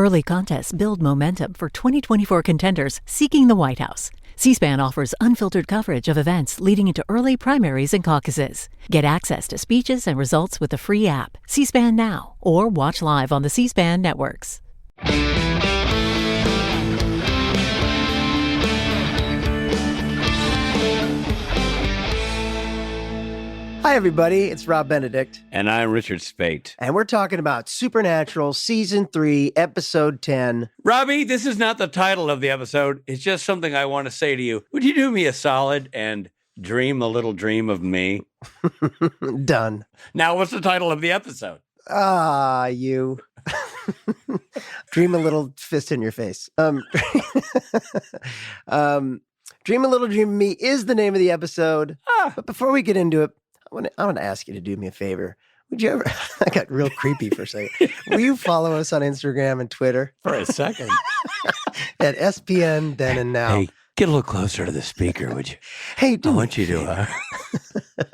Early contests build momentum for 2024 contenders seeking the White House. C-SPAN offers unfiltered coverage of events leading into early primaries and caucuses. Get access to speeches and results with the free app, C-SPAN Now, or watch live on the C-SPAN networks. Hi, everybody. It's Rob Benedict. And I'm Richard Spate. And we're talking about Supernatural Season 3, Episode 10. Robbie, this is not the title of the episode. It's just something I want to say to you. Would you do me a solid and dream a little dream of me? Done. Now, what's the title of the episode? You. Dream a little fist in your face. Dream a Little Dream of Me is the name of the episode. But before we get into it, I want to ask you to do me a favor. Would you ever, I got real creepy for a second. Will you follow us on Instagram and Twitter? For a second. At SPN Then and Now. Hey, get a little closer to the speaker, would you? Hey, I want you to.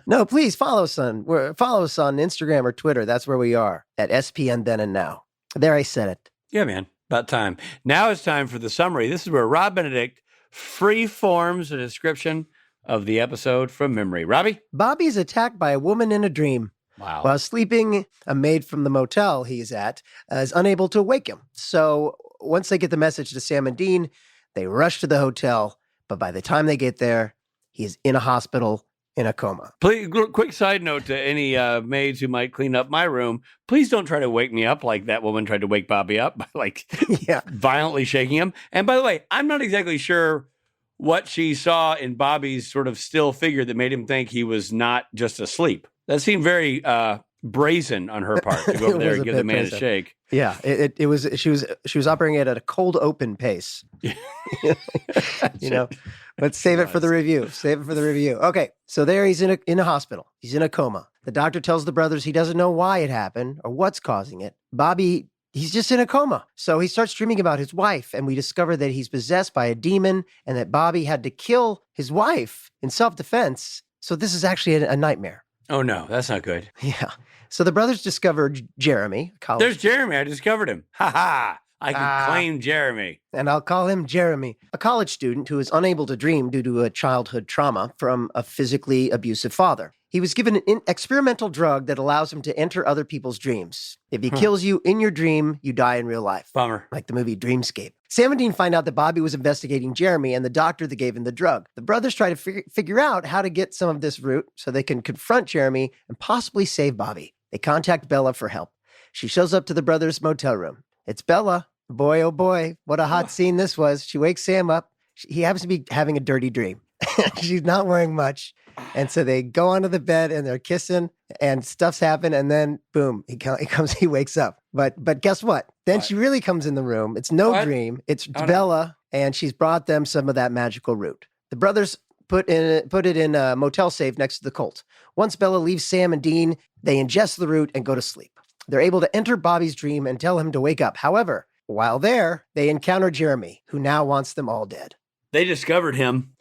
No, please follow us on Instagram or Twitter. That's where we are, at SPN Then and Now. There, I said it. Yeah, man. About time. Now it's time for the summary. This is where Rob Benedict free forms a description of the episode from memory. Robbie? Bobby is attacked by a woman in a dream. Wow. While sleeping, a maid from the motel he's at is unable to wake him. So once they get the message to Sam and Dean, they rush to the hotel. But by the time they get there, he is in a hospital in a coma. Please, quick side note to any maids who might clean up my room. Please don't try to wake me up like that woman tried to wake Bobby up by violently shaking him. And by the way, I'm not exactly sure what she saw in Bobby's sort of still figure that made him think he was not just asleep. That seemed very brazen on her part to go over there and give the man a shake. Yeah, it was. She was operating at a cold open pace. But save it for the review. Okay, so there he's in a hospital. He's in a coma. The doctor tells the brothers he doesn't know why it happened or what's causing it. Bobby, he's just in a coma. So he starts dreaming about his wife, and we discover that he's possessed by a demon and that Bobby had to kill his wife in self-defense. So this is actually a nightmare. Oh, no, that's not good. Yeah. So the brothers discovered Jeremy. There's Jeremy. I discovered him. Ha ha. I can claim Jeremy. And I'll call him Jeremy, a college student who is unable to dream due to a childhood trauma from a physically abusive father. He was given an experimental drug that allows him to enter other people's dreams. If he kills you in your dream, you die in real life. Bummer. Like the movie Dreamscape. Sam and Dean find out that Bobby was investigating Jeremy and the doctor that gave him the drug. The brothers try to figure out how to get some of this root so they can confront Jeremy and possibly save Bobby. They contact Bella for help. She shows up to the brothers' motel room. It's Bella. Boy, oh boy, what a hot scene this was. She wakes Sam up. He happens to be having a dirty dream. She's not wearing much. And so they go onto the bed and they're kissing and stuff's happened. And then boom, he wakes up. But guess what? Then she really comes in the room. It's no dream. It's Bella. And she's brought them some of that magical root. The brothers put it in a motel safe next to the Colt. Once Bella leaves Sam and Dean, they ingest the root and go to sleep. They're able to enter Bobby's dream and tell him to wake up. However, while there, they encounter Jeremy, who now wants them all dead. They discovered him.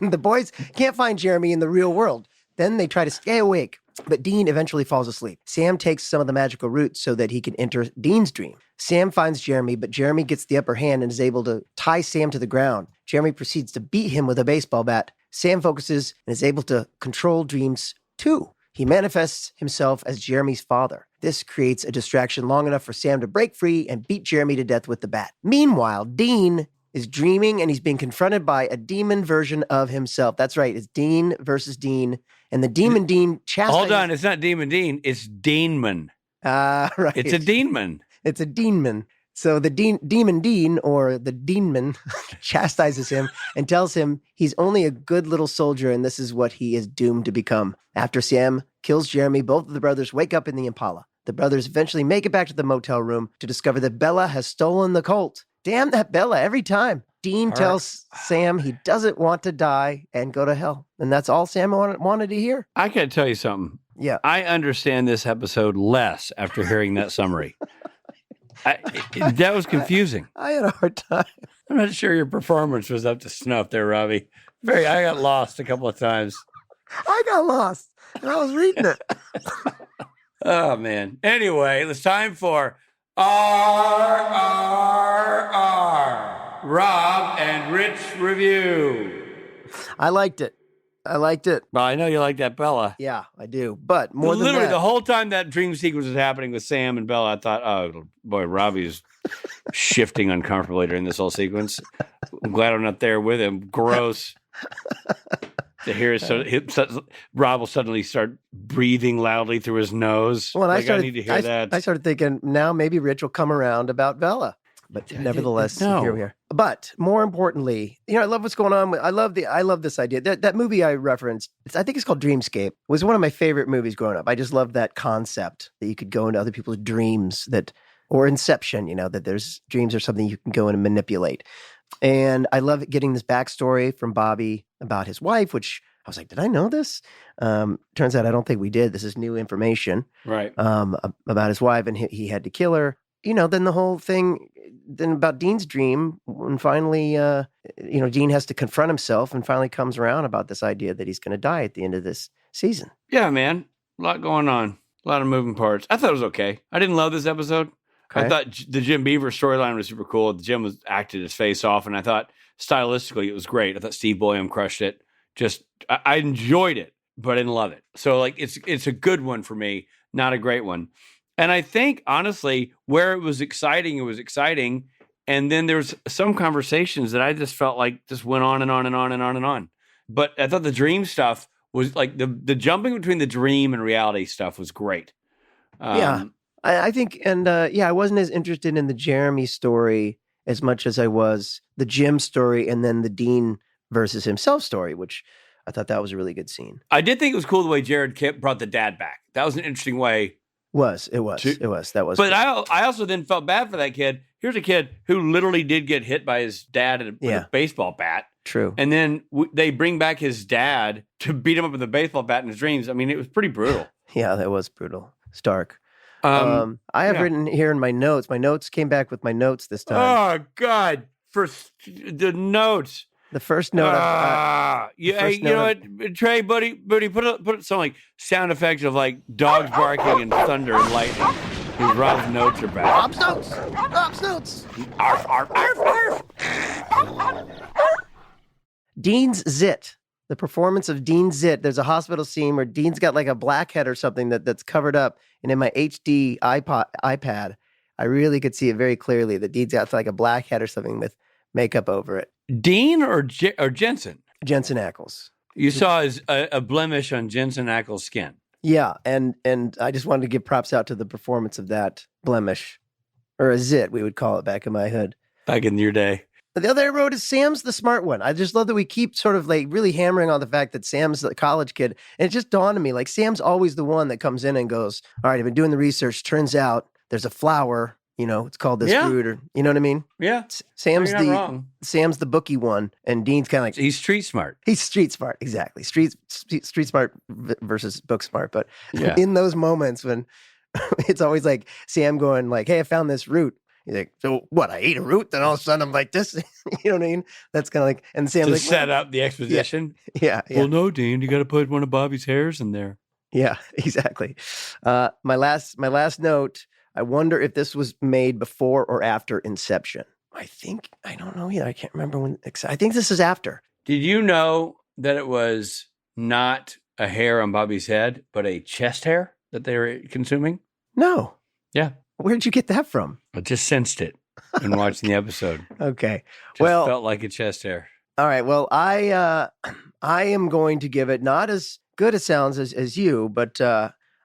The boys can't find Jeremy in the real world. Then they try to stay awake, but Dean eventually falls asleep. Sam takes some of the magical roots so that he can enter Dean's dream. Sam finds Jeremy, but Jeremy gets the upper hand and is able to tie Sam to the ground. Jeremy proceeds to beat him with a baseball bat. Sam focuses and is able to control dreams too. He manifests himself as Jeremy's father. This creates a distraction long enough for Sam to break free and beat Jeremy to death with the bat. Meanwhile, Dean is dreaming and he's being confronted by a demon version of himself. That's right. It's Dean versus Dean. And the demon Dean chastises... Hold on. It's not Demon Dean. It's Deanman. Right. It's a Deanman. It's a Deanman. So the Demon Dean, or the Deanman, chastises him and tells him he's only a good little soldier and this is what he is doomed to become. After Sam kills Jeremy, both of the brothers wake up in the Impala. The brothers eventually make it back to the motel room to discover that Bella has stolen the Colt. Damn that Bella, every time. Dean tells Sam he doesn't want to die and go to hell. And that's all Sam wanted to hear. I got to tell you something. Yeah. I understand this episode less after hearing that summary. That was confusing. I had a hard time. I'm not sure your performance was up to snuff there, Robbie. I got lost a couple of times. I got lost, and I was reading it. Oh, man. Anyway, it's time for RRR. Rich review. I liked it. Well, I know you like that Bella. Yeah, I do. But more than literally that, the whole time that dream sequence was happening with Sam and Bella, I thought, oh boy, Robbie's shifting uncomfortably during this whole sequence. I'm glad I'm not there with him. Gross. To hear Rob will suddenly start breathing loudly through his nose. Well, I need to hear that. I started thinking now maybe Rich will come around about Bella. But nevertheless, here we are. But more importantly, I love what's going on. I love this idea. That movie I referenced, I think it's called Dreamscape, was one of my favorite movies growing up. I just loved that concept that you could go into other people's dreams, or Inception, that there's dreams are something you can go in and manipulate. And I love getting this backstory from Bobby about his wife, which I was like, did I know this? Turns out I don't think we did. This is new information, right? About his wife, and he had to kill her. Then the whole thing, then about Dean's dream, when finally, Dean has to confront himself and finally comes around about this idea that he's going to die at the end of this season. Yeah, man. A lot going on. A lot of moving parts. I thought it was okay. I didn't love this episode. Okay. I thought the Jim Beaver storyline was super cool. Jim was acted his face off, and I thought stylistically it was great. I thought Steve Boyum crushed it. I enjoyed it, but I didn't love it. So, it's a good one for me, not a great one. And I think, honestly, where it was exciting. And then there was some conversations that I just felt like just went on and on and on and on and on. But I thought the dream stuff was like the jumping between the dream and reality stuff was great. I think, and I wasn't as interested in the Jeremy story as much as I was the Jim story and then the Dean versus himself story, which I thought that was a really good scene. I did think it was cool the way Jared brought the dad back. That was an interesting way. It was. That was. But cool. I also then felt bad for that kid. Here's a kid who literally did get hit by his dad with a baseball bat. True. And then they bring back his dad to beat him up with a baseball bat in his dreams. I mean, it was pretty brutal. Yeah, that was brutal. Stark. I have written here in my notes. My notes came back with my notes this time. Oh, God. For the notes. The first note. You know what, Trey, buddy, put some like sound effects of like dogs barking and thunder and lightning. Because Rob's notes are back. Rob's notes. Arf, arf, arf, arf. Dean's Zit. The performance of Dean Zit. There's a hospital scene where Dean's got like a blackhead or something that's covered up. And in my HD iPad, I really could see it very clearly that Dean's got like a blackhead or something with makeup over it. Dean or Jensen? Jensen Ackles. You saw a blemish on Jensen Ackles' skin. Yeah, and I just wanted to give props out to the performance of that blemish, or a zit, we would call it back in my hood. Back in your day. The other I wrote is Sam's the smart one. I just love that we keep sort of like really hammering on the fact that Sam's the college kid. And it just dawned on me, like Sam's always the one that comes in and goes, all right, I've been doing the research. Turns out there's a flower, it's called this fruit, or you know what I mean? Yeah. Sam's the bookie one, and Dean's kind of like he's street smart. He's street smart, exactly. Street smart versus book smart. But in those moments when it's always like Sam going like, "Hey, I found this root." He's like, "So what? I ate a root, then all of a sudden I'm like this." You know what I mean? That's kind of like, and Sam's like, set up the exposition. Yeah. Well, no, Dean, you got to put one of Bobby's hairs in there. Yeah, exactly. My last note. I wonder if this was made before or after Inception. I don't know yet. I can't remember when. I think this is after. Did you know that it was not a hair on Bobby's head, but a chest hair that they were consuming? No. Yeah. Where'd you get that from? I just sensed it in watching the episode. Okay. Just felt like a chest hair. All right. Well, I am going to give it not as good a sounds as you, but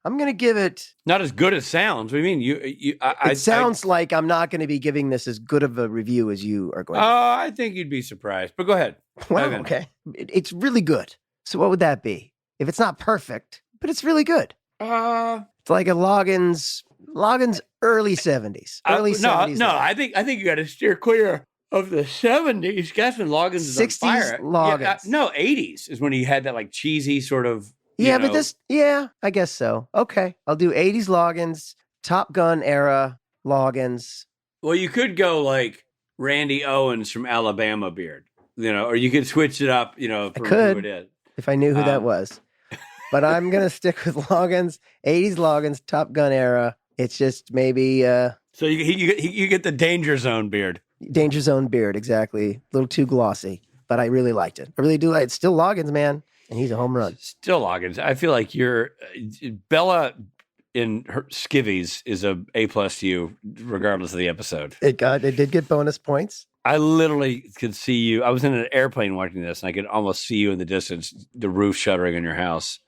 I'm going to give it... Not as good as sounds. What do you mean? It sounds like I'm not going to be giving this as good of a review as you are going to. I think you'd be surprised. But go ahead. Well, okay. It's really good. So what would that be? If it's not perfect, but it's really good. It's like a Loggins early 70s. No, I think you got to steer clear of the 70s. Guess when Loggins is 60s on fire. Loggins. No, 80s is when he had that like cheesy sort of... I guess so. Okay. I'll do 80s Loggins, Top Gun era Loggins. Well, you could go like Randy Owens from Alabama beard, or you could switch it up, for who it is. If I knew who that was. But I'm going to stick with Loggins, 80s Loggins, Top Gun era. It's just maybe... So you get the Danger Zone beard. Danger Zone beard, exactly. A little too glossy, but I really liked it. I really do. It's still Loggins, man, and he's a home run. Still Loggins. I feel like you're Bella in her skivvies is A+ to you, regardless of the episode. It did get bonus points. I literally could see you. I was in an airplane watching this, and I could almost see you in the distance, the roof shuttering on your house.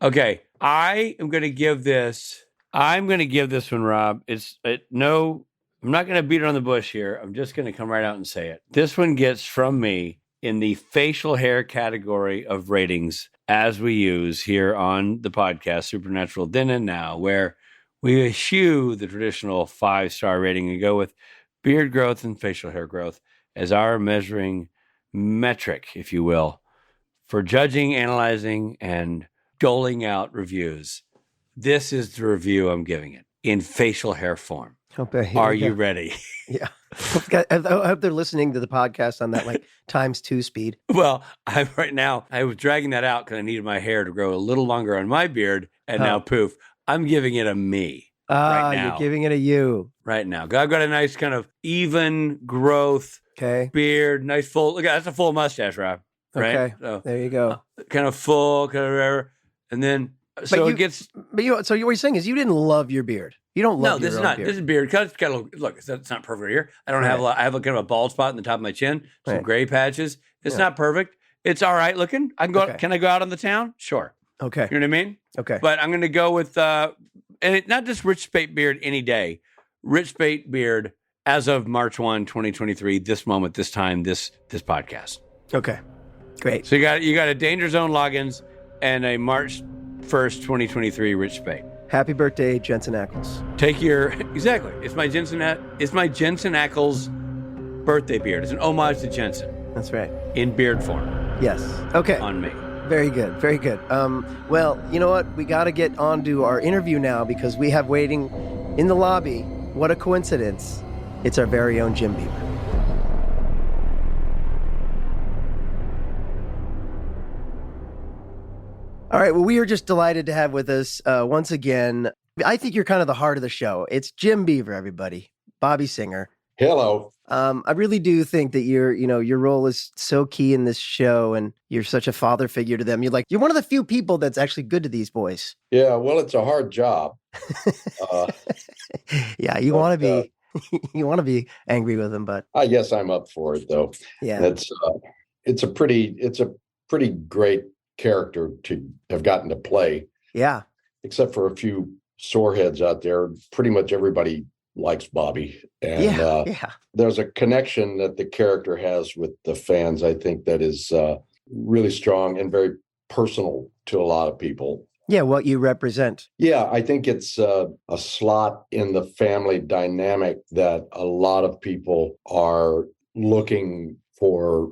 Okay, I'm going to give this one, Rob. I'm not going to beat around the bush here. I'm just going to come right out and say it. This one gets from me in the facial hair category of ratings, as we use here on the podcast, Supernatural Then and Now, where we eschew the traditional 5-star rating and go with beard growth and facial hair growth as our measuring metric, if you will, for judging, analyzing, and doling out reviews. This is the review I'm giving it in facial hair form. Are you ready? Yeah. I hope they're listening to the podcast on that x2 speed. Well, I was dragging that out because I needed my hair to grow a little longer on my beard, and now poof, I'm giving it a me. Right now. You're giving it a you. Right now. I've got a nice kind of even growth beard, nice full, look, that's a full mustache, Rob. Right? Okay, so, there you go. Kind of full, kind of whatever. And then, what you're saying is you didn't love your beard. You don't love your beard. This is beard. Look, it's not perfect here. I don't have I have a kind of a bald spot in the top of my chin, some gray patches. It's not perfect. It's all right looking. I can go. Can I go out on the town? Sure. Okay. You know what I mean? Okay. But I'm going to go with, not just Rich Spate beard any day. Rich Spate beard as of March 1, 2023, this moment, this time, this podcast. Okay. Great. So you got a Danger Zone Loggins and a March 1st, 2023 Rich Spate. Happy birthday, Jensen Ackles. Exactly. It's my Jensen Ackles birthday beard. It's an homage to Jensen. That's right. In beard form. Yes. Okay. On me. Very good. Very good. Well, you know what? We got to get on to our interview now because we have waiting in the lobby. What a coincidence. It's our very own Jim Beaver. All right. Well, we are just delighted to have with us once again. I think you're kind of the heart of the show. It's Jim Beaver, everybody. Bobby Singer. Hello. I really do think that your role is so key in this show, and you're such a father figure to them. You're one of the few people that's actually good to these boys. Yeah, well, it's a hard job. Yeah, you want to be angry with them, but I guess I'm up for it though. Yeah, it's a pretty great character to have gotten to play. Yeah, except for a few soreheads out there. Pretty much everybody likes Bobby, and there's a connection that the character has with the fans. I think that is really strong and very personal to a lot of people. Yeah, what you represent. Yeah, I think it's a slot in the family dynamic that a lot of people are looking for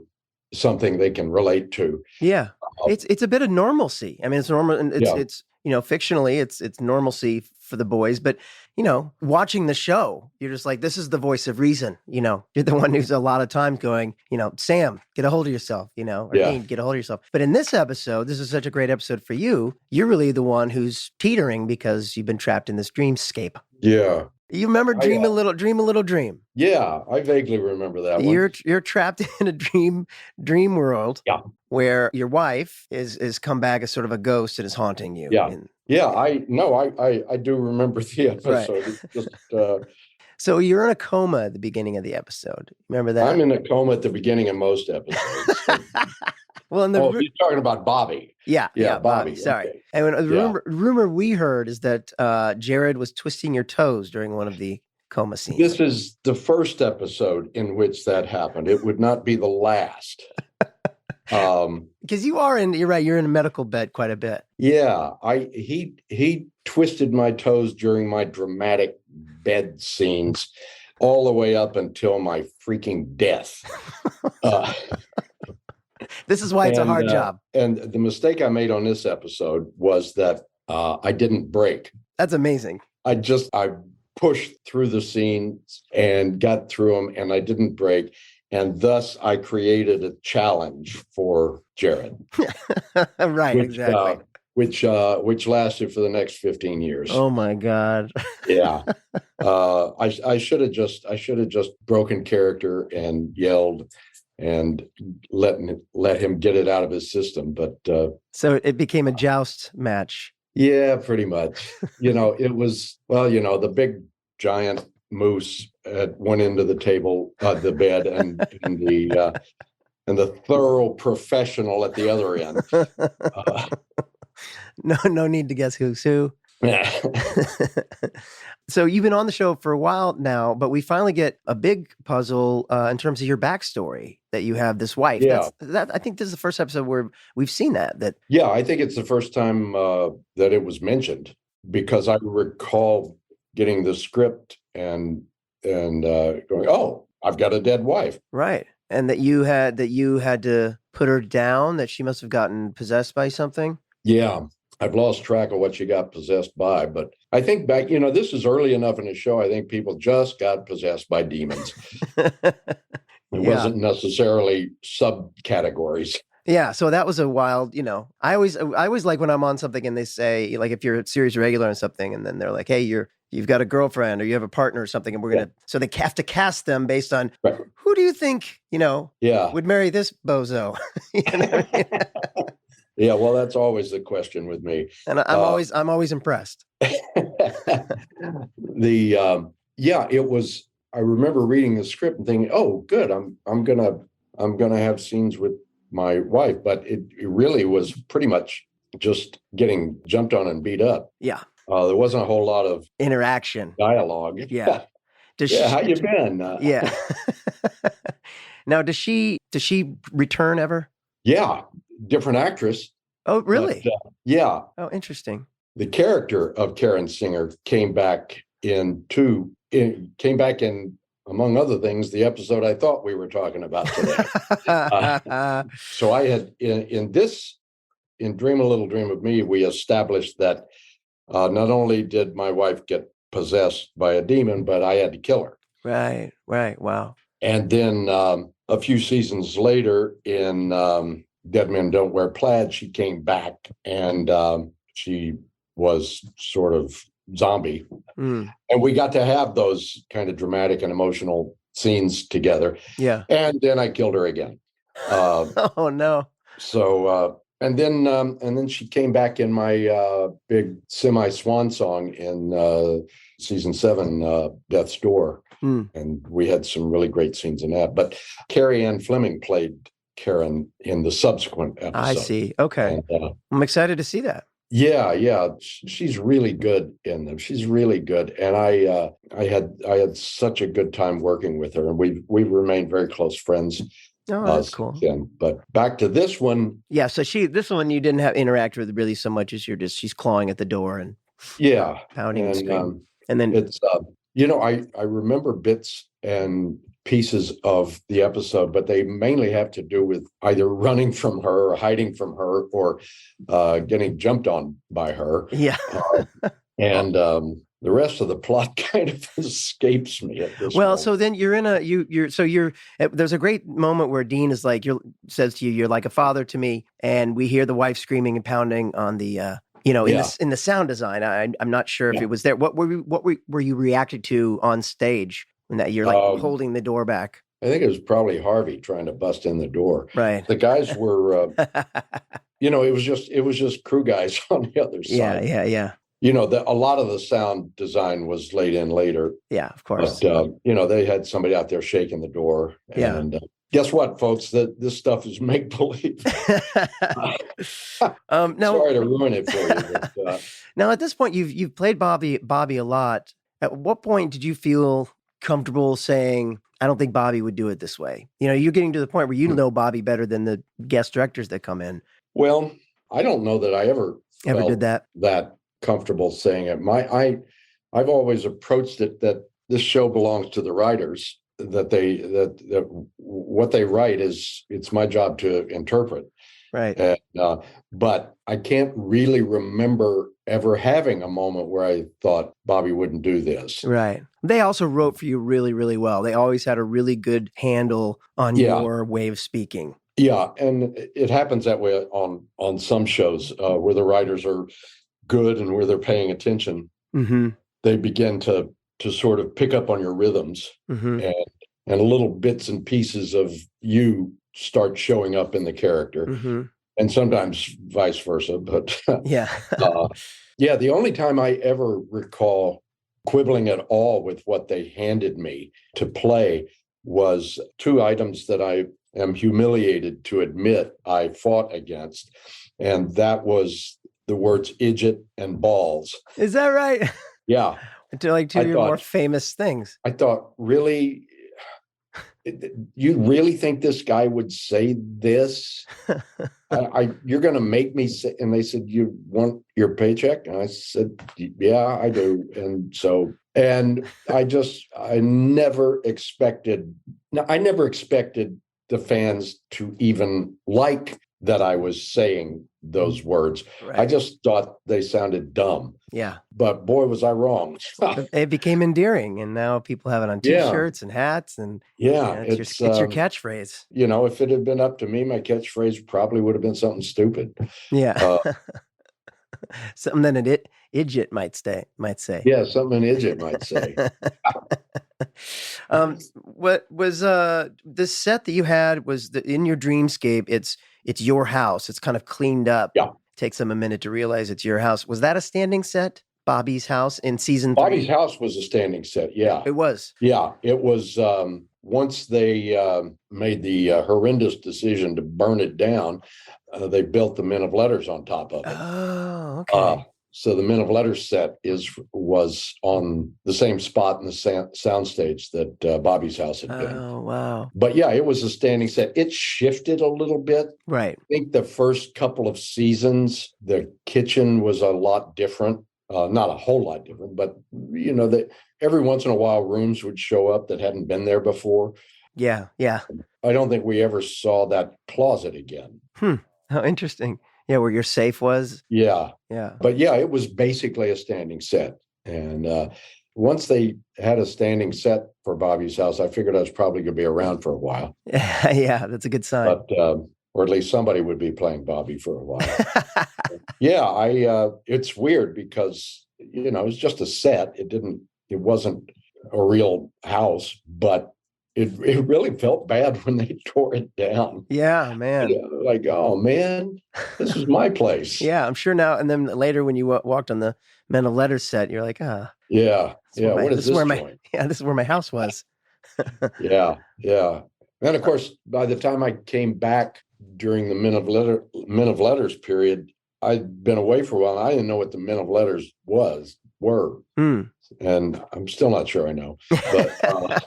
something they can relate to. Yeah, it's a bit of normalcy. I mean, it's normal, and it's fictionally, it's normalcy for the boys, but watching the show, you're just like, this is the voice of reason. You're the one who's a lot of times going, Sam, get a hold of yourself, or Dean, get a hold of yourself. But in this episode, this is such a great episode for you. You're really the one who's teetering because you've been trapped in this dreamscape. Yeah. You remember Dream a Little Dream? Yeah, I vaguely remember that one. You're trapped in a dream world. Yeah. Where your wife is come back as sort of a ghost and is haunting you. Yeah. I do remember the episode. Right. So you're in a coma at the beginning of the episode. Remember that? I'm in a coma at the beginning of most episodes. Well, you're talking about Bobby. Yeah, Bobby. Sorry. Okay. And the rumor we heard is that Jared was twisting your toes during one of the coma scenes. This is the first episode in which that happened. It would not be the last. Because you're right, you're in a medical bed quite a bit. Yeah, he twisted my toes during my dramatic bed scenes all the way up until my freaking death. This is why it's a hard job. And the mistake I made on this episode was that I didn't break. That's amazing. I pushed through the scenes and got through them, and I didn't break. And thus I created a challenge for Jared. Right, exactly. which lasted for the next 15 years. Oh my God. Yeah. I should have just broken character and yelled and let him get it out of his system. But so it became a joust match. Yeah, pretty much. It was, the big giant moose at one end of the table, the bed, and the thorough professional at the other end. No need to guess who's who. So you've been on the show for a while now, but we finally get a big puzzle in terms of your backstory, that you have this wife. Yeah. I think this is the first episode where we've seen that. Yeah, I think it's the first time that it was mentioned, because I recall getting the script and going, oh, I've got a dead wife. Right. And that you had to put her down, that she must have gotten possessed by something. Yeah. I've lost track of what she got possessed by, but I think back, this is early enough in the show. I think people just got possessed by demons. It wasn't necessarily subcategories. Yeah, so that was a wild, I always like when I'm on something and they say, like, if you're a series regular on something, and then they're like, hey, you've got a girlfriend or you have a partner or something, and we're gonna, so they have to cast them based on who do you think, would marry this bozo? Yeah, well, that's always the question with me, and I'm always impressed. It was. I remember reading the script and thinking, "Oh, good, I'm gonna have scenes with my wife," but it really was pretty much just getting jumped on and beat up. Yeah, there wasn't a whole lot of interaction, dialogue. Yeah, how you been? Yeah. Now, does she return ever? Yeah. Different actress. Oh, really? But, yeah. Oh, interesting. The character of Karen Singer came back in, among other things, the episode I thought we were talking about today. So I had in Dream a Little Dream of Me, we established that not only did my wife get possessed by a demon, but I had to kill her. Right. Wow. And then a few seasons later in Dead Men Don't Wear Plaid, she came back and she was sort of zombie. And we got to have those kind of dramatic and emotional scenes together. Yeah. And then I killed her again. Oh, no. So, and then she came back in my big semi-swan song in season 7, Death's Door. And we had some really great scenes in that. But Carrie Ann Fleming played Karen in the subsequent episode. I see. Okay. And, I'm excited to see that. Yeah. She's really good in them. She's really good. And I had such a good time working with her, and we've remained very close friends. Oh, that's cool. Then. But back to this one. Yeah. So this one you didn't have interact with really so much as she's clawing at the door and pounding and screaming. And then it's I remember bits and pieces of the episode, but they mainly have to do with either running from her or hiding from her or getting jumped on by her. Yeah. And the rest of the plot kind of escapes me at this moment. So then you're in there's a great moment where Dean is like, says to you, you're like a father to me. And we hear the wife screaming and pounding on the, in the sound design. I'm not sure if it was there. What were you reacting to on stage when that you're like holding the door back? I think it was probably Harvey trying to bust in the door. Right. The guys were, it was just crew guys on the other side. Yeah. A lot of the sound design was laid in later. Yeah, of course. But, they had somebody out there shaking the door. And guess what, folks? This stuff is make-believe. Sorry to ruin it for you. But, now, at this point, you've played Bobby a lot. At what point did you feel comfortable saying, I don't think Bobby would do it this way? You're getting to the point where you know Bobby better than the guest directors that come in. Well, I don't know that I ever did that comfortable saying it. I've always approached it that this show belongs to the writers, that what they write it's my job to interpret. Right. And, but I can't really remember ever having a moment where I thought Bobby wouldn't do this. Right. They also wrote for you really, really well. They always had a really good handle on your way of speaking. Yeah, and it happens that way on some shows where the writers are good and where they're paying attention. Mm-hmm. They begin to sort of pick up on your rhythms, Mm-hmm. and little bits and pieces of you start showing up in the character, Mm-hmm. and sometimes vice versa. But Yeah. yeah, the only time I ever recall quibbling at all with what they handed me to play was 2 items that I am humiliated to admit I fought against. And that was the words "idjit" and "balls." Is that right? Yeah. To like 2 of your more famous things. I thought, really? You really think this guy would say this? You're going to make me say, and they said, "You want your paycheck?" And I said, "Yeah, I do." And I never expected the fans to even like that I was saying those words. Right. I just thought they sounded dumb. Yeah. But boy, was I wrong. It became endearing, and now people have it on T-shirts and hats, and it's your catchphrase. If it had been up to me, my catchphrase probably would have been something stupid. Yeah. Something that an idiot might say. Yeah, something an idiot might say. What was this set that you had was in your dreamscape? It's your house. It's kind of cleaned up. Yeah. It takes them a minute to realize it's your house. Was that a standing set? Bobby's house in season 3? Bobby's house was a standing set. Yeah, it was. Yeah, it was. Once they made the horrendous decision to burn it down, they built the Men of Letters on top of it. Oh, okay. So the Men of Letters set was on the same spot in the soundstage that Bobby's house had been. Oh, wow. But yeah, it was a standing set. It shifted a little bit. Right. I think the first couple of seasons, the kitchen was a lot different. Not a whole lot different, but every once in a while rooms would show up that hadn't been there before. Yeah, yeah. I don't think we ever saw that closet again. How interesting. Yeah, where your safe was. Yeah. Yeah. But yeah, it was basically a standing set. And once they had a standing set for Bobby's house, I figured I was probably going to be around for a while. Yeah, that's a good sign. But or at least somebody would be playing Bobby for a while. Yeah, it's weird because, it's just a set. It wasn't a real house, but it really felt bad when they tore it down. Yeah, man. Like, oh man, this is my place. Yeah, I'm sure now. And then later when you walked on the Men of Letters set, you're like, yeah. What is this joint? Yeah, this is where my house was. Yeah. And of course, by the time I came back during the Men of Letters period, I'd been away for a while. And I didn't know what the Men of Letters were. And I'm still not sure I know. But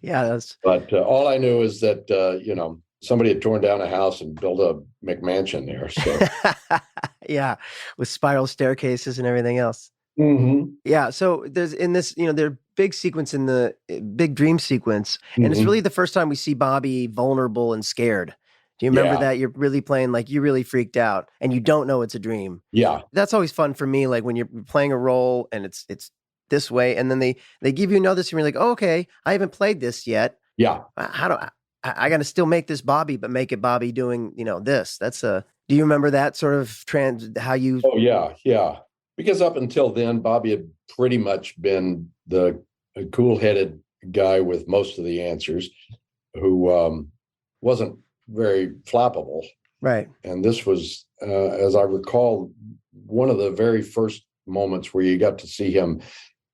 yeah, but all I knew is that somebody had torn down a house and built a McMansion there. So yeah, with spiral staircases and everything else. Mm-hmm. Yeah. So there's in this, their big sequence in the big dream sequence, and it's really the first time we see Bobby vulnerable and scared. Do you remember that? You're really playing like you really freaked out and you don't know it's a dream. Yeah. That's always fun for me. Like when you're playing a role and it's this way, and then they give you another scene, you're like, oh, okay, I haven't played this yet. Yeah. How do I got to still make this Bobby, but make it Bobby doing, this. That's do you remember that sort of how you? Oh yeah. Because up until then, Bobby had pretty much been the cool-headed guy with most of the answers, who wasn't very flappable. Right. And this was, as I recall, one of the very first moments where you got to see him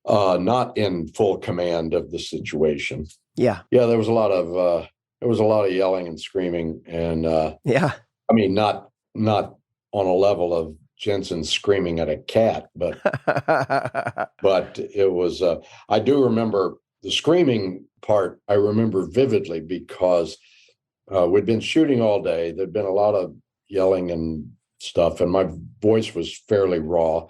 not in full command of the situation. Yeah. Yeah, there was a lot of yelling and screaming, and yeah. I mean, not on a level of Jensen screaming at a cat, but it was. I do remember the screaming part. I remember vividly because we'd been shooting all day. There'd been a lot of yelling and stuff, and my voice was fairly raw.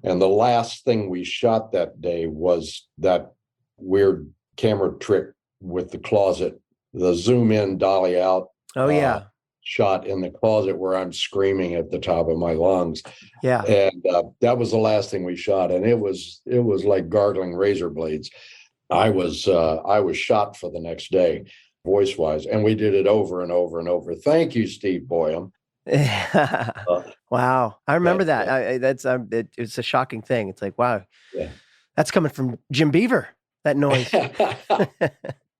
And the last thing we shot that day was that weird camera trick with the closet, the zoom in, dolly out. Oh yeah. Shot in the closet where I'm screaming at the top of my lungs. Yeah. And that was the last thing we shot. And it was like gargling razor blades. I was shot for the next day. voice-wise, and we did it over and over and over. Thank you, Steve Boyum. Wow, I remember that. It's a shocking thing. It's like, wow, that's coming from Jim Beaver. That noise.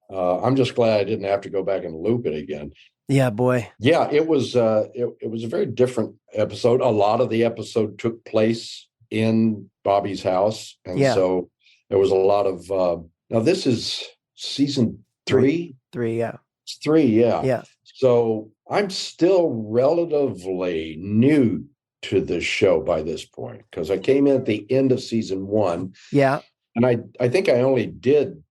I'm just glad I didn't have to go back and loop it again. Yeah, boy. Yeah, it was it was a very different episode. A lot of the episode took place in Bobby's house, and so there was a lot of. Now this is season 3. 3, yeah. It's 3, yeah. Yeah. So I'm still relatively new to the show by this point because I came in at the end of season 1. Yeah. And I think I only did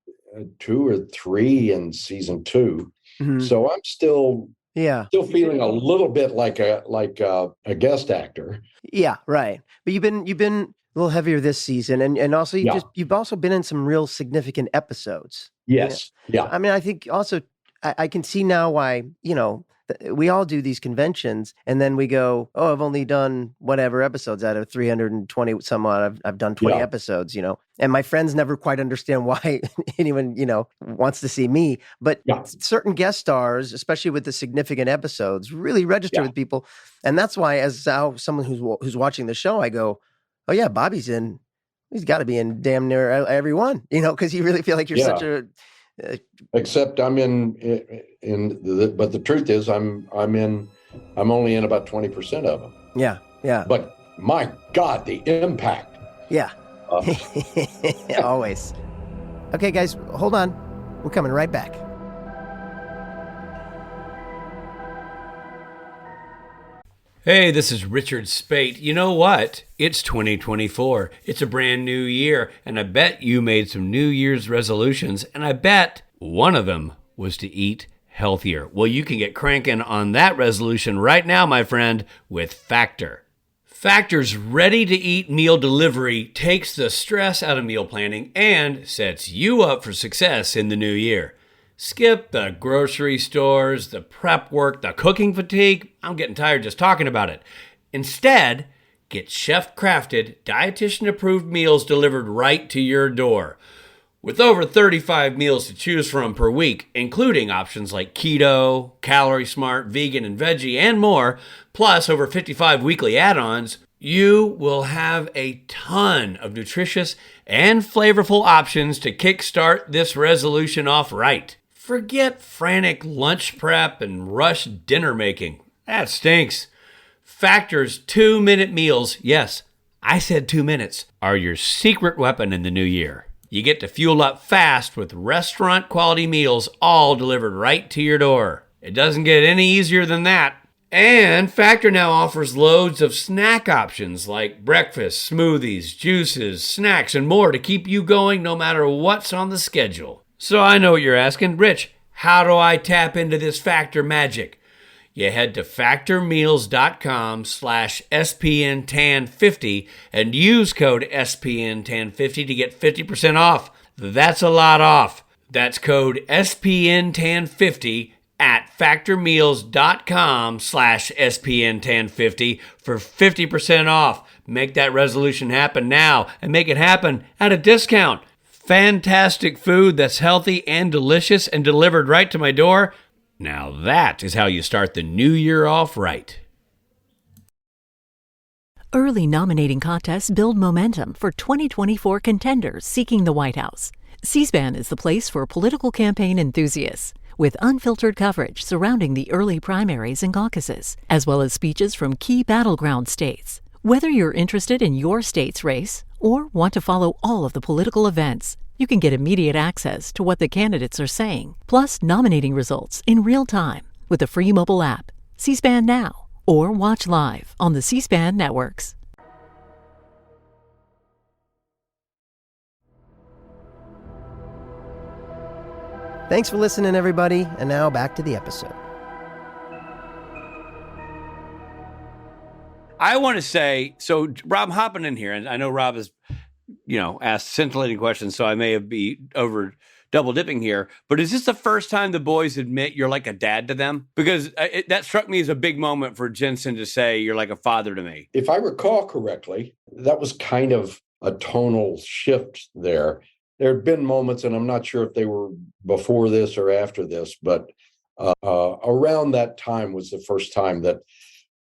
2 or 3 in season 2. Mm-hmm. So I'm still feeling a little bit like a guest actor. Yeah, right. But you've been a little heavier this season, and also you've also been in some real significant episodes. Yes. Yeah. I mean, I think also I can see now why, we all do these conventions and then we go, oh, I've only done whatever episodes out of 320 some odd. I've done 20 episodes, and my friends never quite understand why anyone, wants to see me. But certain guest stars, especially with the significant episodes, really register with people. And that's why, as someone who's watching the show, I go, oh yeah, Bobby's in. He's got to be in damn near every one, because you really feel like you're such a. Except I'm but the truth is I'm only in about 20% of them. Yeah. Yeah. But my God, the impact. Yeah. Always. Okay, guys, hold on. We're coming right back. Hey, this is Richard Spate. You know what? It's 2024. It's a brand new year, and I bet you made some New Year's resolutions, and I bet one of them was to eat healthier. Well, you can get cranking on that resolution right now, my friend, with Factor. Factor's ready-to-eat meal delivery takes the stress out of meal planning and sets you up for success in the new year. Skip the grocery stores, the prep work, the cooking fatigue. I'm getting tired just talking about it. Instead, get chef-crafted, dietitian-approved meals delivered right to your door. With over 35 meals to choose from per week, including options like keto, calorie smart, vegan, and veggie, and more, plus over 55 weekly add-ons, you will have a ton of nutritious and flavorful options to kickstart this resolution off right. Forget frantic lunch prep and rush dinner making. That stinks. Factor's 2-minute meals, yes, I said 2 minutes, are your secret weapon in the new year. You get to fuel up fast with restaurant quality meals all delivered right to your door. It doesn't get any easier than that. And Factor now offers loads of snack options like breakfast, smoothies, juices, snacks, and more to keep you going no matter what's on the schedule. So I know what you're asking. Rich, how do I tap into this Factor magic? You head to factormeals.com/SPN1050 and use code SPN1050 to get 50% off. That's a lot off. That's code SPN1050 at factormeals.com/SPN1050 for 50% off. Make that resolution happen now and make it happen at a discount. Fantastic food that's healthy and delicious and delivered right to my door. Now that is how you start the new year off right. Early nominating contests build momentum for 2024 contenders seeking the White House. C-SPAN is the place for political campaign enthusiasts, with unfiltered coverage surrounding the early primaries and caucuses, as well as speeches from key battleground states. Whether you're interested in your state's race or want to follow all of the political events, you can get immediate access to what the candidates are saying, plus nominating results in real time with the free mobile app, C-SPAN Now, or watch live on the C-SPAN networks. Thanks for listening, everybody, and now back to the episode. I want to say, so Rob hopping in here, and I know Rob has, asked scintillating questions, so I may be over double dipping here, but is this the first time the boys admit you're like a dad to them? Because that struck me as a big moment for Jensen to say you're like a father to me. If I recall correctly, that was kind of a tonal shift there. there had been moments, and I'm not sure if they were before this or after this, but around that time was the first time that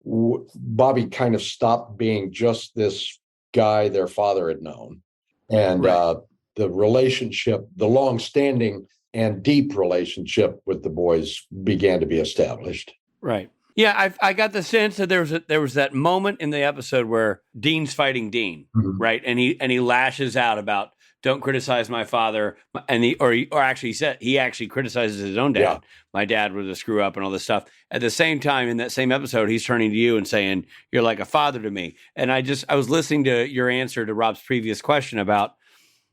Bobby kind of stopped being just this guy their father had known. And the relationship, the long-standing and deep relationship with the boys began to be established. Right. Yeah, I got the sense that there was that moment in the episode where Dean's fighting Dean, right? And he lashes out about, don't criticize my father, and he actually criticizes his own dad. Yeah. My dad was a screw up and all this stuff. At the same time, in that same episode, he's turning to you and saying, you're like a father to me. And I was listening to your answer to Rob's previous question about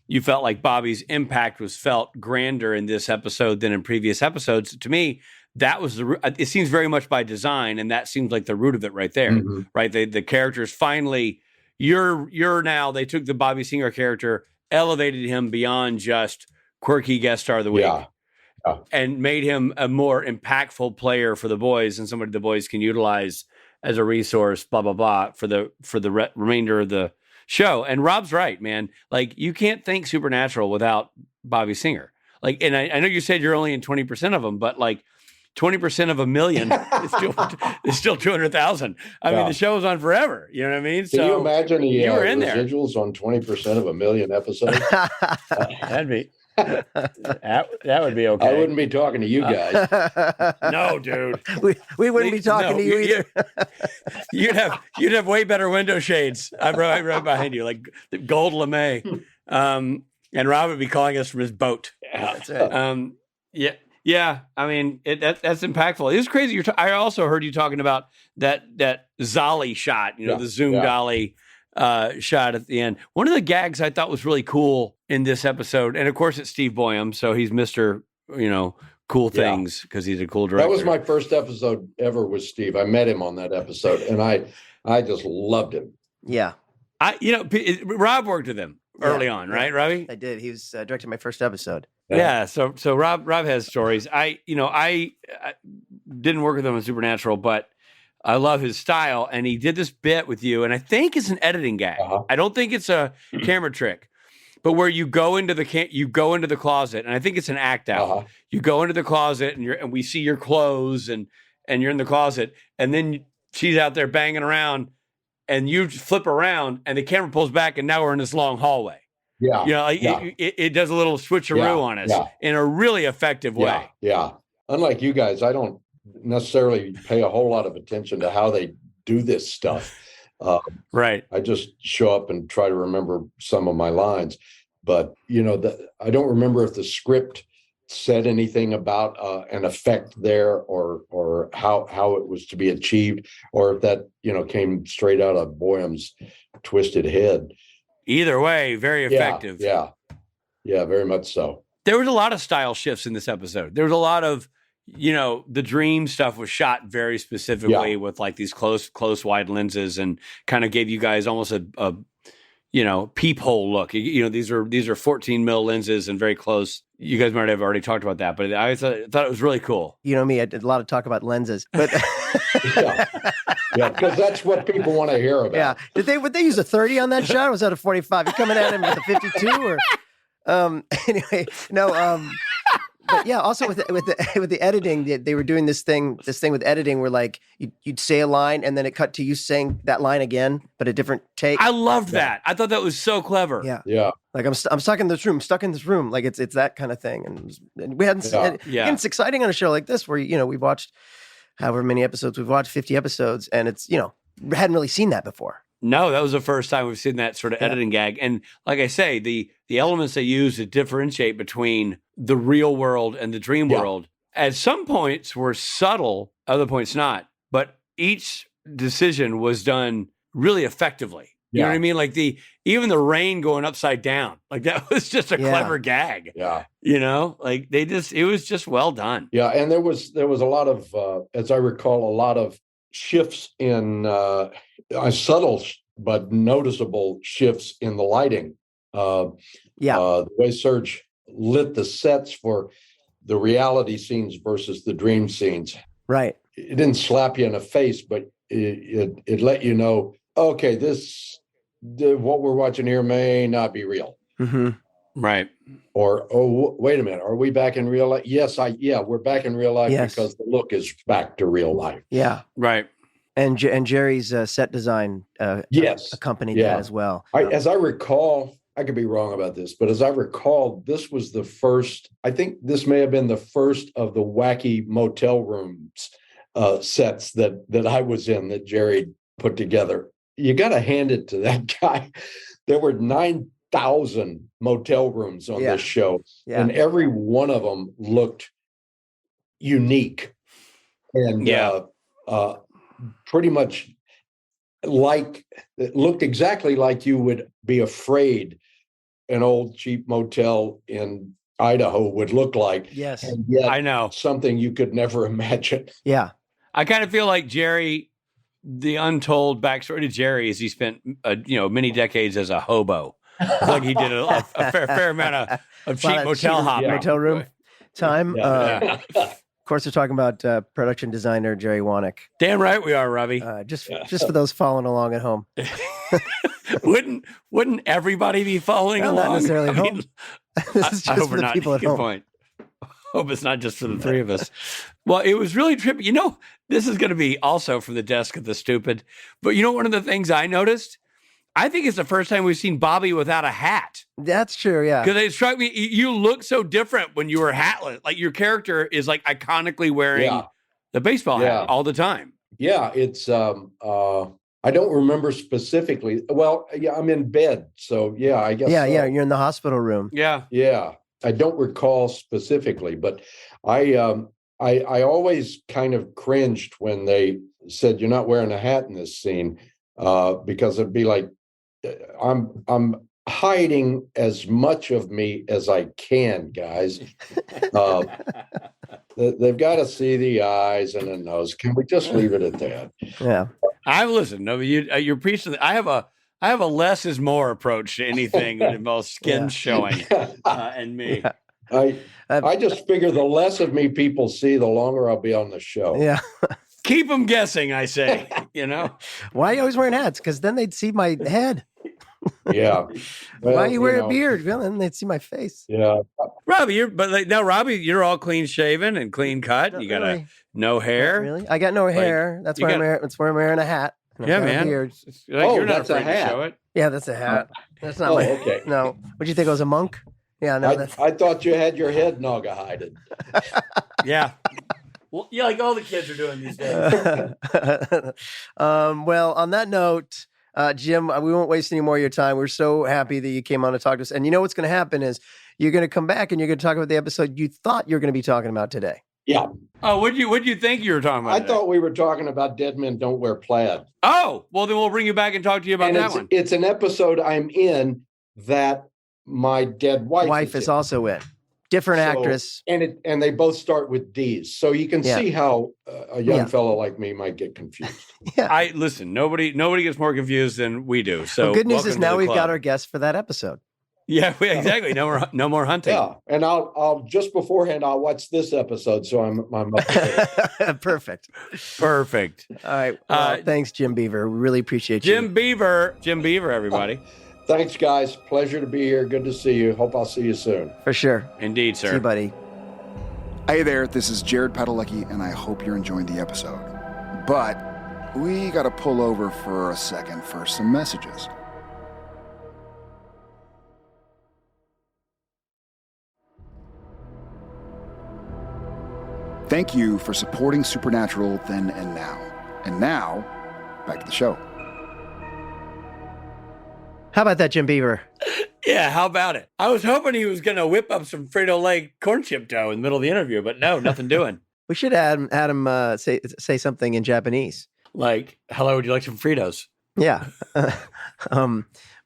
you felt like Bobby's impact was felt grander in this episode than in previous episodes. To me, that was it seems very much by design, and that seems like the root of it right there, right? The characters finally, you're now, they took the Bobby Singer character, elevated him beyond just quirky guest star of the week, and made him a more impactful player for the boys and somebody the boys can utilize as a resource, blah, blah, blah, for the remainder of the show. And Rob's right, man. Like, you can't think Supernatural without Bobby Singer. Like, and I know you said you're only in 20% of them, but like 20% of 1 million is still 200,000. I mean, the show's on forever. You know what I mean? Can you imagine the residuals on 20% of 1 million episodes? That'd be that would be okay. I wouldn't be talking to you guys. No, dude. We wouldn't be talking to you either. You'd have way better window shades. I'm right behind you, like the gold lame. And Rob would be calling us from his boat. That's right. Yeah. I mean, that's impactful. It was crazy. I also heard you talking about that Zolly shot. The zoom dolly shot at the end. One of the gags I thought was really cool in this episode, and of course it's Steve Boyum, so he's Mr. Cool things because he's a cool director. That was my first episode ever with Steve. I met him on that episode, and I just loved him. Yeah, Rob worked with him early on, right, Robbie? I did. He was directing my first episode. Yeah. So Rob has stories. I didn't work with him on Supernatural, but I love his style, and he did this bit with you, and I think it's an editing gag. I don't think it's a camera trick, but where you go into the closet, and I think it's an act out. You go into the closet, and we see your clothes, and you're in the closet, and then she's out there banging around, and you flip around, and the camera pulls back, and now we're in this long hallway. It does a little switcheroo on us in a really effective way. Yeah. Unlike you guys, I don't necessarily pay a whole lot of attention to how they do this stuff. Right. I just show up and try to remember some of my lines, but I don't remember if the script said anything about an effect there or how it was to be achieved, or if that came straight out of Boyum's twisted head. Either way, very effective. Yeah, very much so. There was a lot of style shifts in this episode. There was a lot of, the dream stuff was shot very specifically with like these close wide lenses, and kind of gave you guys almost a peephole look. These are 14 mil lenses and very close. You guys might have already talked about that, but I thought it was really cool. You know me, I did a lot of talk about lenses, but because that's what people want to hear about. Yeah, would they use a 30 on that shot? Or was that a 45? You're coming at him with a 52, or anyway, no. But yeah, also with the editing, they were doing this thing with editing where like you'd say a line and then it cut to you saying that line again, but a different take. I loved that. I thought that was so clever. Yeah. Like I'm stuck in this room. Like it's that kind of thing. And we hadn't. And it's exciting on a show like this where we've watched however many episodes we've watched, 50 episodes, and it's we hadn't really seen that before. No, that was the first time we've seen that sort of editing gag. And like I say, the elements they use to differentiate between the real world and the dream world, at some points were subtle, other points not. But each decision was done really effectively. You know what I mean? Like even the rain going upside down, like that was just a clever gag. Yeah. Like it was just well done. Yeah. And there was a lot of, as I recall, a lot of shifts in subtle but noticeable shifts in the lighting. The way Serge lit the sets for the reality scenes versus the dream scenes. Right. It didn't slap you in the face, but it let you know, okay, what we're watching here may not be real. Mm-hmm. Right. Or, oh, wait a minute, are we back in real life? Yes, we're back in real life because the look is back to real life. Yeah. Right. And Jerry's set design accompanied that as well. As I recall, I could be wrong about this, but as I recall, this was the first, I think this may have been the first of the wacky motel rooms sets that I was in that Jerry put together. You got to hand it to that guy. There were 9,000 motel rooms on this show, and every one of them looked unique and pretty much it looked exactly like you would be afraid an old cheap motel in Idaho would look like. Yes. And yet I know. Something you could never imagine. Yeah. I kind of feel like Jerry, the untold backstory to Jerry is he spent, many decades as a hobo. It's like he did a fair amount of cheap motel hopping. Motel room time. Of course, we're talking about production designer Jerry Wanick. Damn right we are, Robbie. Just for those following along at home. Wouldn't everybody be following along? Not necessarily at home. This is just for the people at home. Point. Hope it's not just for the three of us. Well, it was really trippy. This is going to be also from the desk of the stupid. But one of the things I noticed, I think it's the first time we've seen Bobby without a hat. That's true, yeah. Because it struck me, you look so different when you were hatless. Like your character is like iconically wearing the baseball hat all the time. Yeah, it's I don't remember specifically. Well, I'm in bed, so I guess. Yeah, you're in the hospital room. Yeah. I don't recall specifically, but I always kind of cringed when they said you're not wearing a hat in this scene, because it'd be like I'm hiding as much of me as I can, guys. They've got to see the eyes and the nose. Can we just leave it at that? Yeah. I've listened. No, you're preaching. I have a less is more approach to anything that involves skin showing and me. I just figure the less of me people see, the longer I'll be on the show. Yeah. Keep them guessing, I say. Why are you always wearing hats? Because then they'd see my head. Yeah. Well, why you wear a beard? Well, then they'd see my face. Yeah. Robbie, you're all clean shaven and clean cut. You got no hair. Not really? I got no hair. That's why I'm wearing a hat. Yeah, man. You're not afraid to show it. Yeah, that's a hat. That's not my. Okay. No. What'd you think? I was a monk? Yeah, no. I thought you had your head naugahyted. Yeah. Well, like all the kids are doing these days. Well, on that note, Jim, we won't waste any more of your time. We're so happy that you came on to talk to us. And you know what's going to happen is you're going to come back and you're going to talk about the episode you thought you were going to be talking about today. Yeah. Oh, what'd you think you were talking about? I thought we were talking about Dead Men Don't Wear Plaid. Oh, well, then we'll bring you back and talk to you about that one. It's an episode I'm in that my dead wife is also in. Different actress. And they both start with D's. So you can see how a young fellow like me might get confused. Yeah. Listen, nobody gets more confused than we do. So good news is now we've got our guest for that episode. Yeah, exactly. No more hunting. Yeah, and I'll just beforehand I'll watch this episode, so I'm up to date. Perfect. All right. Well, thanks, Jim Beaver. We really appreciate you. Jim Beaver, everybody. Thanks, guys. Pleasure to be here. Good to see you. Hope I'll see you soon. For sure. Indeed, sir. See you, buddy. Hey there, this is Jared Padalecki, and I hope you're enjoying the episode. But we got to pull over for a second for some messages. Thank you for supporting Supernatural then and now. And now, back to the show. How about that, Jim Beaver? Yeah, how about it? I was hoping he was going to whip up some Frito-Lay corn chip dough in the middle of the interview, but no, nothing doing. We should have him say something in Japanese. Like, hello, would you like some Fritos? Yeah.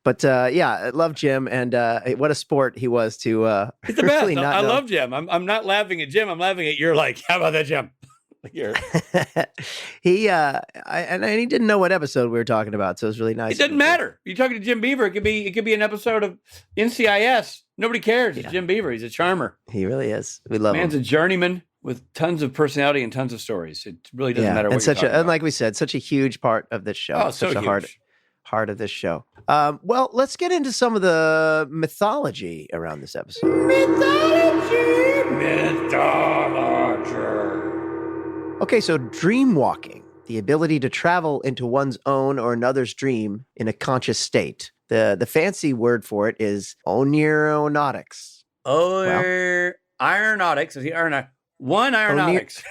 But I love Jim, and what a sport he was to He's the best. I love Jim. I'm not laughing at Jim. I'm laughing at you're like, how about that, Jim? He didn't know what episode we were talking about, so it was really nice. It doesn't matter. You're talking to Jim Beaver. It could be an episode of NCIS. Nobody cares. It's Jim Beaver. He's a charmer. He really is. We love him. Man's a journeyman with tons of personality and tons of stories. It really doesn't matter what you're talking about. And like we said, such a huge part of this show. Oh, so such a huge. part of this show. Well, let's get into some of the mythology around this episode. Mythology. Okay, so dream walking, the ability to travel into one's own or another's dream in a conscious state. The fancy word for it is oneironautics. Aeronautics. Is the one aeronautics.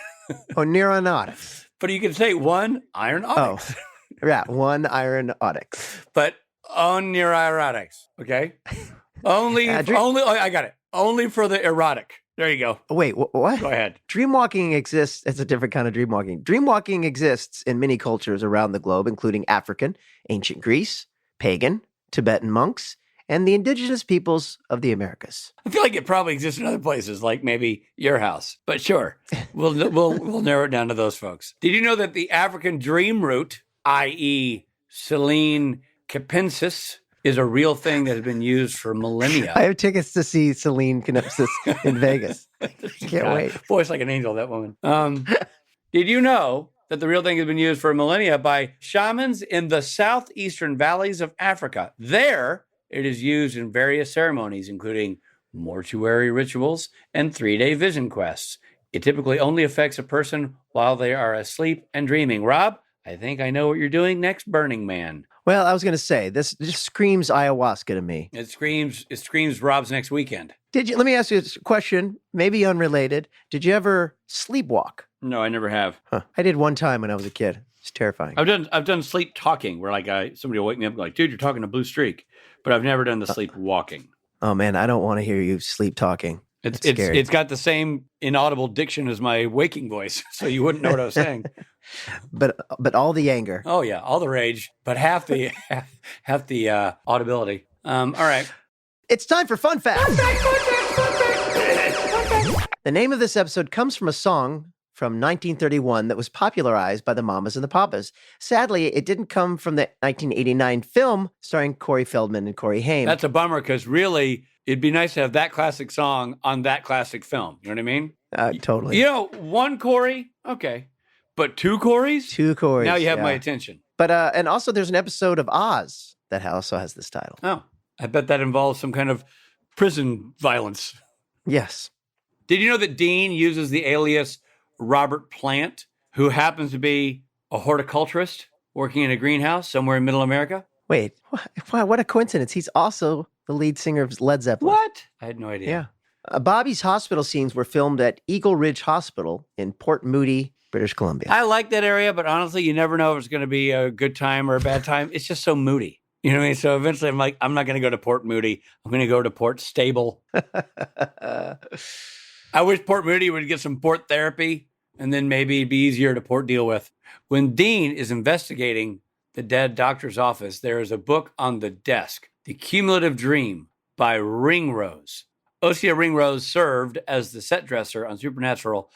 Oneironautics. But you can say one aeronautics. Oh, yeah, one aeronautics. But oneironautics, okay? I got it. Only for the erotic. There you go. Wait, what? Go ahead. Dreamwalking exists. It's a different kind of dreamwalking. Dreamwalking exists in many cultures around the globe, including African, ancient Greece, pagan, Tibetan monks, and the indigenous peoples of the Americas. I feel like it probably exists in other places, like maybe your house. But sure, we'll narrow it down to those folks. Did you know that the African dream route, i.e. Selene Capensis, is a real thing that has been used for millennia? I have tickets to see Selene Capensis in Vegas. Can't wait. Voice like an angel, that woman. Did you know that the real thing has been used for millennia by shamans in the southeastern valleys of Africa? There, it is used in various ceremonies, including mortuary rituals and 3-day vision quests. It typically only affects a person while they are asleep and dreaming. Rob, I think I know what you're doing next, Burning Man. Well, I was going to say, this just screams ayahuasca to me. It screams Rob's next weekend. Let me ask you a question, maybe unrelated. Did you ever sleepwalk? No, I never have. Huh. I did one time when I was a kid. It's terrifying. I've done sleep talking where somebody will wake me up and go like, dude, you're talking to Blue Streak. But I've never done the sleep walking. Oh man, I don't want to hear you sleep talking. It's scary. It's got the same inaudible diction as my waking voice, so you wouldn't know what I was saying. But all the anger. Oh yeah, all the rage, but half the audibility. All right. It's time for Fun Fact. Fun fact. The name of this episode comes from a song from 1931 that was popularized by the Mamas and the Papas. Sadly, it didn't come from the 1989 film starring Corey Feldman and Corey Haim. That's a bummer because really, it'd be nice to have that classic song on that classic film. You know what I mean? Totally. You know, one Corey, okay. But two Corys? Two Corys. Now you have my attention. But and also there's an episode of Oz that also has this title. Oh, I bet that involves some kind of prison violence. Yes. Did you know that Dean uses the alias Robert Plant, who happens to be a horticulturist working in a greenhouse somewhere in Middle America? Wait, what a coincidence. He's also the lead singer of Led Zeppelin. What? I had no idea. Yeah. Bobby's hospital scenes were filmed at Eagle Ridge Hospital in Port Moody, British Columbia. I like that area, but honestly, you never know if it's going to be a good time or a bad time. It's just so moody. You know what I mean? So eventually I'm like, I'm not going to go to Port Moody. I'm going to go to Port Stable. I wish Port Moody would get some port therapy, and then maybe it'd be easier to port deal with. When Dean is investigating the dead doctor's office, there is a book on the desk, The Cumulative Dream by Ringrose. Osia Ringrose served as the set dresser on Supernatural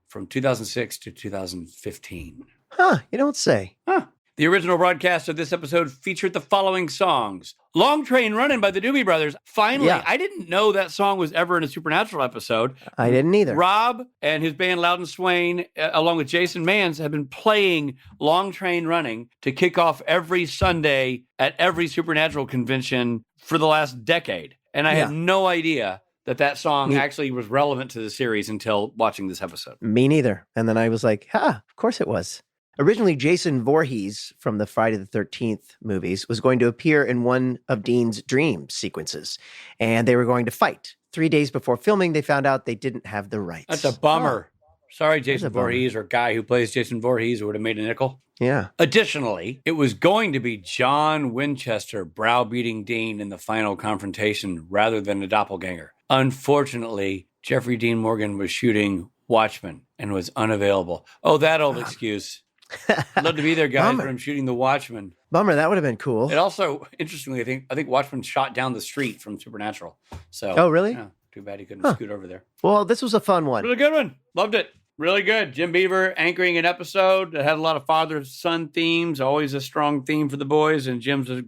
from 2006 to 2015. Huh, you don't say. Huh. The original broadcast of this episode featured the following songs. Long Train Running by the Doobie Brothers. Finally, yeah. I didn't know that song was ever in a Supernatural episode. I didn't either. Rob and his band Loud and Swain, along with Jason Mans, have been playing Long Train Running to kick off every Sunday at every Supernatural convention for the last decade. And I had no idea that song actually was relevant to the series until watching this episode. Me neither. And then I was like, of course it was. Originally, Jason Voorhees from the Friday the 13th movies was going to appear in one of Dean's dream sequences, and they were going to fight. 3 days before filming, they found out they didn't have the rights. That's a bummer. Sorry, Jason Voorhees, or guy who plays Jason Voorhees, who would have made a nickel. Yeah. Additionally, it was going to be John Winchester browbeating Dean in the final confrontation rather than a doppelganger. Unfortunately, Jeffrey Dean Morgan was shooting Watchmen and was unavailable. Oh, that old excuse. I'd love to be there, guys, when I'm shooting The Watchmen. Bummer, that would have been cool. It also, interestingly, I think Watchmen shot down the street from Supernatural. So, oh, really? Yeah, too bad he couldn't scoot over there. Well, this was a fun one. Really good one. Loved it. Really good. Jim Beaver anchoring an episode that had a lot of father-son themes, always a strong theme for the boys. And Jim's a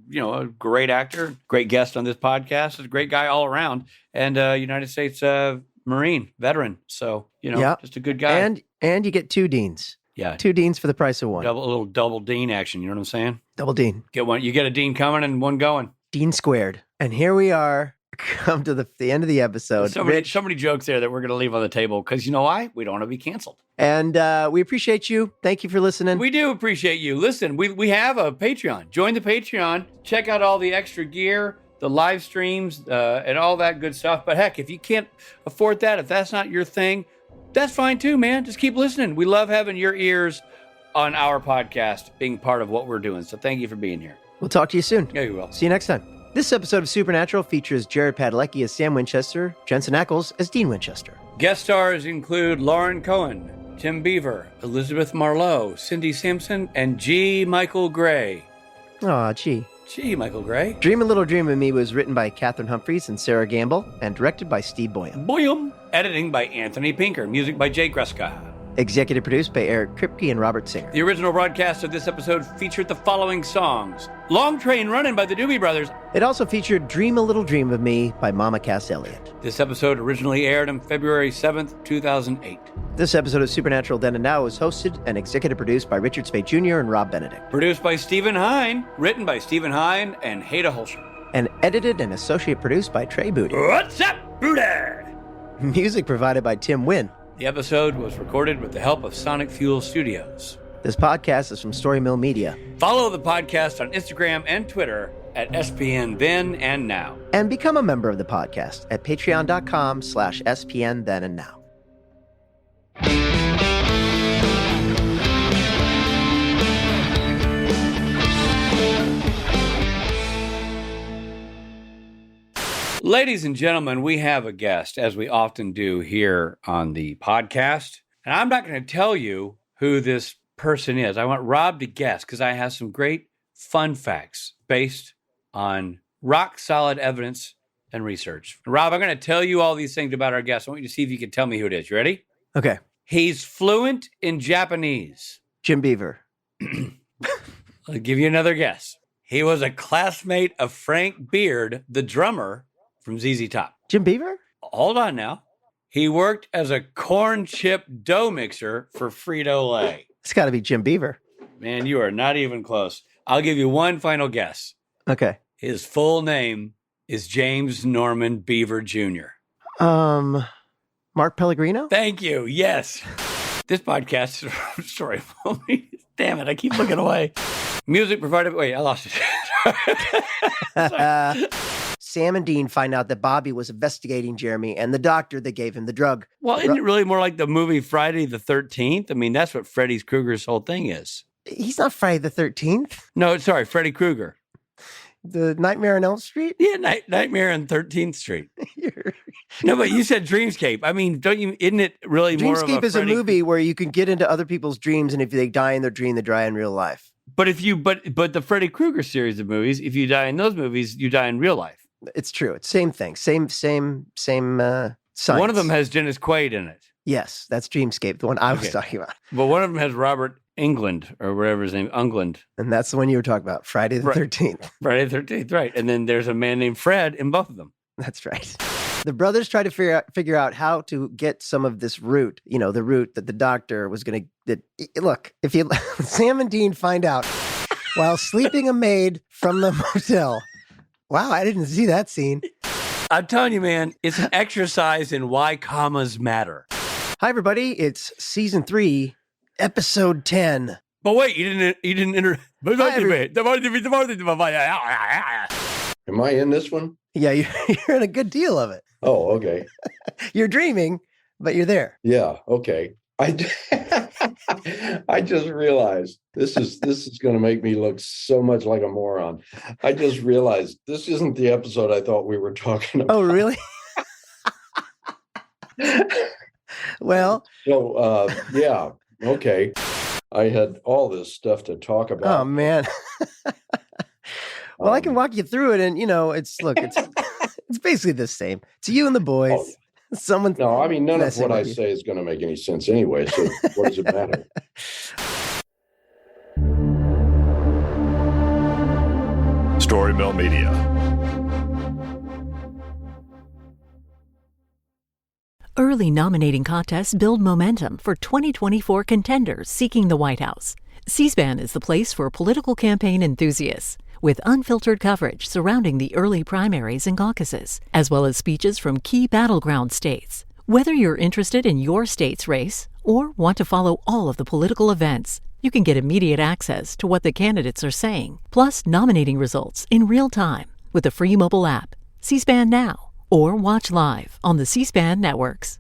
great actor, great guest on this podcast, a great guy all around, and United States Marine veteran. So, just a good guy. And you get two Deans. Yeah. 2 Deans for the price of one. A little double Dean action. You know what I'm saying? Double Dean. Get one. You get a Dean coming and one going. Dean squared. And here we are, come to the end of the episode. So many jokes there that we're going to leave on the table because you know why? We don't want to be canceled. And we appreciate you. Thank you for listening. We do appreciate you. Listen, we have a Patreon. Join the Patreon. Check out all the extra gear, the live streams, and all that good stuff. But heck, if you can't afford that, if that's not your thing, that's fine too, man. Just keep listening. We love having your ears on our podcast, being part of what we're doing. So thank you for being here. We'll talk to you soon. Yeah, you will. See you next time. This episode of Supernatural features Jared Padalecki as Sam Winchester, Jensen Ackles as Dean Winchester. Guest stars include Lauren Cohen, Tim Beaver, Elizabeth Marlowe, Cindy Sampson, and G. Michael Gray. Aw, gee. Gee, Michael Gray. Dream a Little Dream of Me was written by Katherine Humphries and Sarah Gamble and directed by Steve Boyum. Boyum. Editing by Anthony Pinker. Music by Jay Greska. Executive produced by Eric Kripke and Robert Singer. The original broadcast of this episode featured the following songs. Long Train Runnin' by the Doobie Brothers. It also featured Dream a Little Dream of Me by Mama Cass Elliot. This episode originally aired on February 7th, 2008. This episode of Supernatural Then and Now was hosted and executive produced by Richard Spade Jr. and Rob Benedict. Produced by Stephen Hine. Written by Stephen Hine and Haida Holscher. And edited and associate produced by Trey Booty. What's up, Booty? Music provided by Tim Wynn. The episode was recorded with the help of Sonic Fuel Studios. This podcast is from Story Mill Media. Follow the podcast on Instagram and Twitter at SPN Then and Now. And become a member of the podcast at patreon.com/SPN Then and Now. Ladies and gentlemen, we have a guest, as we often do here on the podcast. And I'm not going to tell you who this person is. I want Rob to guess because I have some great fun facts based on rock solid evidence and research. Rob, I'm going to tell you all these things about our guest. I want you to see if you can tell me who it is. You ready? Okay. He's fluent in Japanese. Jim Beaver. I'll give you another guess. He was a classmate of Frank Beard, the drummer from ZZ Top. Jim Beaver? Hold on now. He worked as a corn chip dough mixer for Frito-Lay. It's got to be Jim Beaver. Man, you are not even close. I'll give you one final guess. Okay. His full name is James Norman Beaver Jr. Mark Pellegrino? Thank you. Yes. This podcast is sorry. Damn it. I keep looking away. Music provided. Wait, I lost it. Sam and Dean find out that Bobby was investigating Jeremy and the doctor that gave him the drug. Well, isn't it really more like the movie Friday the 13th? I mean, that's what Freddy Krueger's whole thing is. He's not Friday the 13th. No, sorry, Freddy Krueger. The Nightmare on Elm Street? Yeah, Nightmare on 13th Street. No, but you said Dreamscape. I mean, isn't it really more of a Dreamscape is a movie where you can get into other people's dreams, and if they die in their dream, they die in real life. But but the Freddy Krueger series of movies, if you die in those movies, you die in real life. It's true. It's same thing. Same science. One of them has Dennis Quaid in it. Yes, that's Dreamscape, the one I was talking about. But one of them has Robert Englund, or whatever his name, Englund. And that's the one you were talking about, Friday the 13th. Friday the 13th, right. And then there's a man named Fred in both of them. That's right. The brothers try to figure out how to get some of this root, the root that the doctor was going to... Look, if you Sam and Dean find out while sleeping a maid from the motel. Wow, I didn't see that scene. I'm telling you, man, it's an exercise in why commas matter. Hi, everybody. It's season 3, episode 10. But wait, you didn't enter. Am I in this one? Yeah, you're in a good deal of it. Oh, okay. You're dreaming, but you're there. Yeah, okay. I just realized this is going to make me look so much like a moron. I just realized this isn't the episode I thought we were talking about. Oh, really? Well. So, yeah, okay. I had all this stuff to talk about. Oh, man. Well, I can walk you through it, and it's basically the same. It's you and the boys. No, I mean, none of what I say is going to make any sense anyway. So what does it matter? Story Mill Media. Early nominating contests build momentum for 2024 contenders seeking the White House. C-SPAN is the place for political campaign enthusiasts, with unfiltered coverage surrounding the early primaries and caucuses, as well as speeches from key battleground states. Whether you're interested in your state's race or want to follow all of the political events, you can get immediate access to what the candidates are saying, plus nominating results in real time with the free mobile app, C-SPAN Now, or watch live on the C-SPAN networks.